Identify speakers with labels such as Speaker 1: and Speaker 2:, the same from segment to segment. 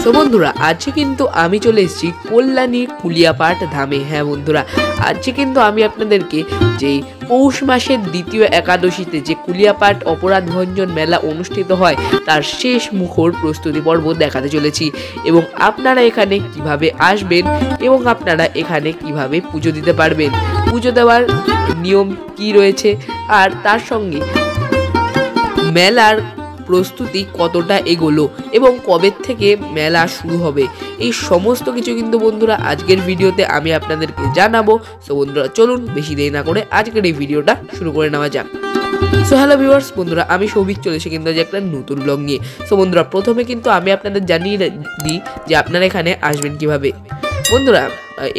Speaker 1: তো বন্ধুরা আজকে কিন্তু আমি চলে এসেছি কল্যাণীর কুলিয়াপাট ধামে। হ্যাঁ বন্ধুরা, আজকে কিন্তু আমি আপনাদেরকে যেই পৌষ মাসের দ্বিতীয় একাদশীতে যে কুলিয়াপাট অপরাধ ভঞ্জন মেলা অনুষ্ঠিত হয় তার শেষ মুখর প্রস্তুতি পর্ব দেখাতে চলেছি, এবং আপনারা এখানে কিভাবে আসবেন এবং আপনারা এখানে কিভাবে পুজো দিতে পারবেন, পুজো দেওয়ার নিয়ম কি রয়েছে, আর তার সঙ্গে মেলার প্রস্তুতি কতটা এগোলো এবং কবে থেকে মেলা শুরু হবে, এই সমস্ত কিছু কিন্তু বন্ধুরা আজকের ভিডিওতে আমি আপনাদেরকে জানাবো। সো বন্ধুরা চলুন বেশি দেরি না করে আজকের এই ভিডিওটা শুরু করে নেওয়া যাক। সো হ্যালো ভিউয়ার্স, বন্ধুরা আমি সৌভিক চলে এসে কিন্তু একটা নতুন ব্লগ নিয়ে। সো বন্ধুরা প্রথমে কিন্তু আমি আপনাদের জানিয়ে দিই যে আপনারা এখানে আসবেন কিভাবে। বন্ধুরা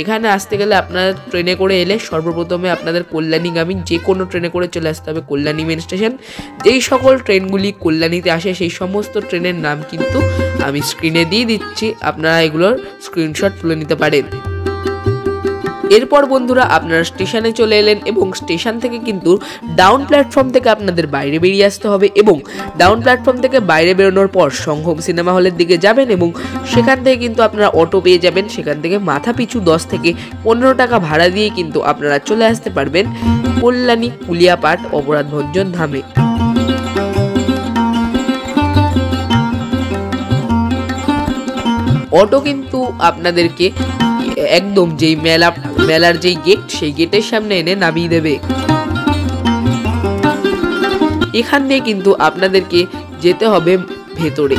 Speaker 1: এখানে আসতে গেলে আপনারা ট্রেনে করে এলে সর্বপ্রথমে আপনাদের কল্যাণীগামী যে কোনো ট্রেনে করে চলে আসতে হবে কল্যাণী মেন স্টেশন। যেই সকল ট্রেনগুলি কল্যাণীতে আসে সেই সমস্ত ট্রেনের নাম কিন্তু আমি স্ক্রিনে দিয়ে দিচ্ছি, আপনারা এগুলোর স্ক্রিনশট তুলে নিতে পারেন। এরপর বন্ধুরা আপনারা স্টেশনে চলে এলেন এবং স্টেশন থেকে কিন্তু ডাউন প্ল্যাটফর্ম থেকে আপনাদের বাইরে বেরিয়ে আসতে হবে, এবং ডাউন প্ল্যাটফর্ম থেকে বাইরে বেরোনোর পর সংঘম সিনেমা হলের দিকে যাবেন এবং সেখান থেকে কিন্তু আপনারা অটো পেয়ে যাবেন। সেখান থেকে মাথা পিছু 10 থেকে 15 টাকা ভাড়া দিয়ে কিন্তু আপনারা চলে আসতে পারবেন কল্যাণী কুলিয়াপাট অপরাধ ভঞ্জন ধামে। অটো কিন্তু আপনাদেরকে একদম যেই মেলার যেই গেট সেই গেটের সামনে এনে নামিয়ে দেবে। এখান দিয়ে কিন্তু আপনাদেরকে যেতে হবে ভেতরে।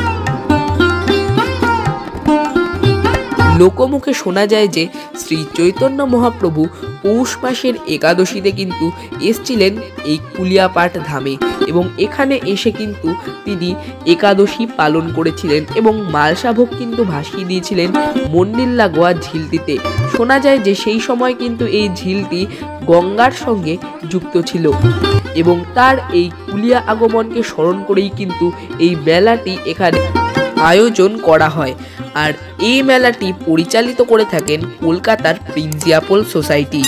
Speaker 1: লোকমুখে শোনা যায় যে শ্রী চৈতন্য মহাপ্রভু পৌষ মাসের একাদশীতে কিন্তু এসেছিলেন এই কুলিয়াপাট ধামে, এবং এখানে এসে কিন্তু তিনি একাদশী পালন করেছিলেন এবং মালসাভোগ কিন্তু ভাসিয়ে দিয়েছিলেন মন্দির লাগোয়া ঝিলটিতে। শোনা যায় যে সেই সময় কিন্তু এই ঝিলটি গঙ্গার সঙ্গে যুক্ত ছিল, এবং তার এই কুলিয়া আগমনকে স্মরণ করেই কিন্তু এই মেলাটি এখানে আয়োজন করা হয়। আর এই মেলাটি পরিচালিত করে থাকেন কলকাতার প্রিন্সিপাল সোসাইটি।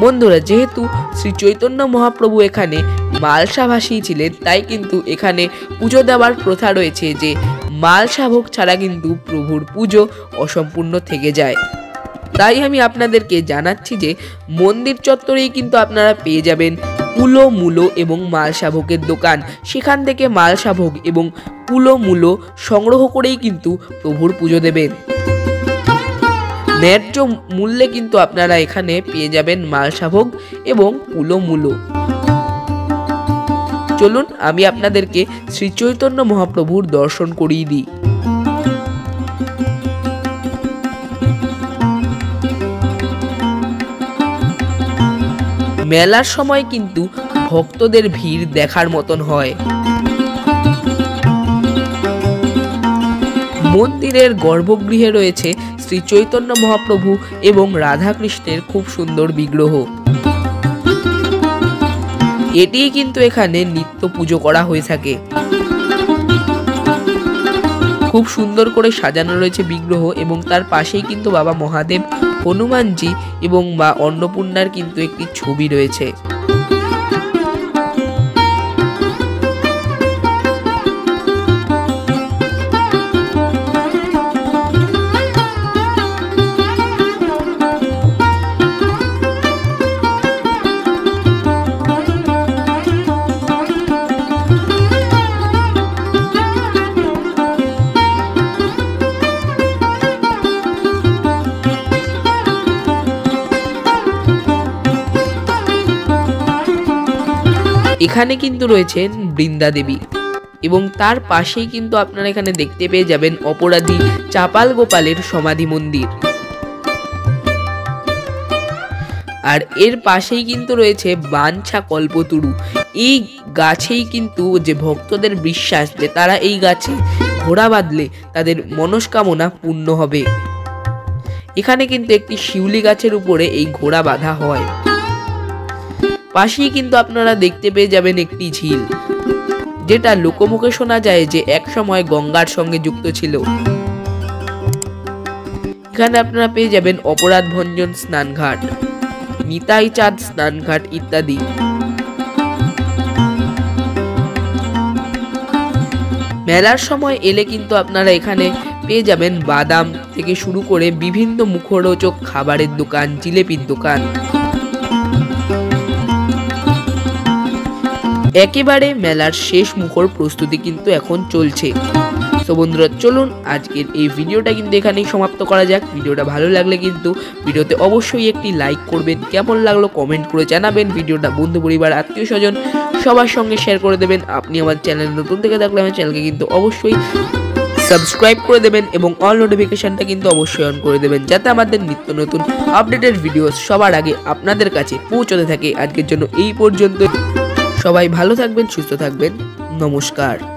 Speaker 1: বন্ধুরা যেহেতু শ্রী চৈতন্য মহাপ্রভু এখানে মালসা ভাসিয়েছিলেন, তাই কিন্তু এখানে পুজো দেওয়ার প্রথা রয়েছে যে মালসা ভোগ ছাড়া কিন্তু প্রভুর পুজো অসম্পূর্ণ থেকে যায়। তাই আমি আপনাদেরকে জানাচ্ছি যে মন্দির চত্বরেই কিন্তু আপনারা পেয়ে যাবেন কুলো মূলো এবং মালসাভোগের দোকান। সেখান থেকে মালসাভোগ এবং কুলো মূলো সংগ্রহ করেই কিন্তু প্রভুর পুজো দেবেন। ন্যায্য মূল্যে কিন্তু আপনারা এখানে পেয়ে যাবেন মালসাভোগ এবং কুলো মূলো। চলুন আমি আপনাদেরকে শ্রী চৈতন্য মহাপ্রভুর দর্শন করিয়ে দিই। মেলার সময় কিন্তু ভক্তদের ভিড় দেখার মতন হয়। মন্দিরের গর্ভগৃহে রয়েছে শ্রী চৈতন্য মহাপ্রভু এবং রাধাকৃষ্ণের খুব সুন্দর বিগ্রহ। এটিই কিন্তু এখানে নিত্য পুজো করা হয়ে থাকে। খুব সুন্দর করে সাজানো রয়েছে বিগ্রহ, এবং তার পাশেই কিন্তু বাবা মহাদেব, হনুমানজি এবং মা অন্নপূর্ণার কিন্তু একটি ছবি রয়েছে। এখানে কিন্তু রয়েছেন বৃন্দা দেবী, এবং তার পাশেই কিন্তু আপনারা এখানে দেখতে পেয়ে যাবেন অপরাধী চাপাল গোপালের সমাধি মন্দির। আর এর পাশেই কিন্তু রয়েছে বাঞ্ছা কল্পতরু। এই গাছেই কিন্তু যে ভক্তদের বিশ্বাস যে তারা এই গাছে ঘোড়া বাঁধলে তাদের মনস্কামনা পূর্ণ হবে। এখানে কিন্তু একটি শিউলি গাছের উপরে এই ঘোড়া বাঁধা হয়। পাশেই কিন্তু আপনারা দেখতে পেয়ে যাবেন একটি ঝিল, যেটা লোকমুখে শোনা যায় যে এক সময় গঙ্গার সঙ্গে যুক্ত ছিল। এখানে আপনারা পেয়ে যাবেন অপরাধ ভঞ্জন স্নানঘাট, নিতাই চাঁদ স্নানঘাট ইত্যাদি। মেলার সময় এলে কিন্তু আপনারা এখানে পেয়ে যাবেন বাদাম থেকে শুরু করে বিভিন্ন মুখরোচক খাবারের দোকান, জিলেপির দোকান। একেবারে মেলার শেষ মুখর প্রস্তুতি কিন্তু এখন চলছে। তো বন্ধুরা চলুন আজকের এই ভিডিওটা কিন্তু এখানেই সমাপ্ত করা যাক। ভিডিওটা ভালো লাগলে কিন্তু ভিডিওতে অবশ্যই একটি লাইক করবেন, কেমন লাগলো কমেন্ট করে জানাবেন। ভিডিওটা বন্ধু পরিবার আত্মীয় স্বজন সবার সঙ্গে শেয়ার করে দেবেন। আপনি আমার চ্যানেল নতুন থেকে থাকলে আমার চ্যানেলকে কিন্তু অবশ্যই সাবস্ক্রাইব করে দেবেন এবং অল নোটিফিকেশনটা কিন্তু অবশ্যই অন করে দেবেন, যাতে আমাদের নিত্য নতুন আপডেটেড ভিডিও সবার আগে আপনাদের কাছে পৌঁছতে থাকে। আজকের জন্য এই পর্যন্ত, সবাই ভালো থাকবেন, সুস্থ থাকবেন, নমস্কার।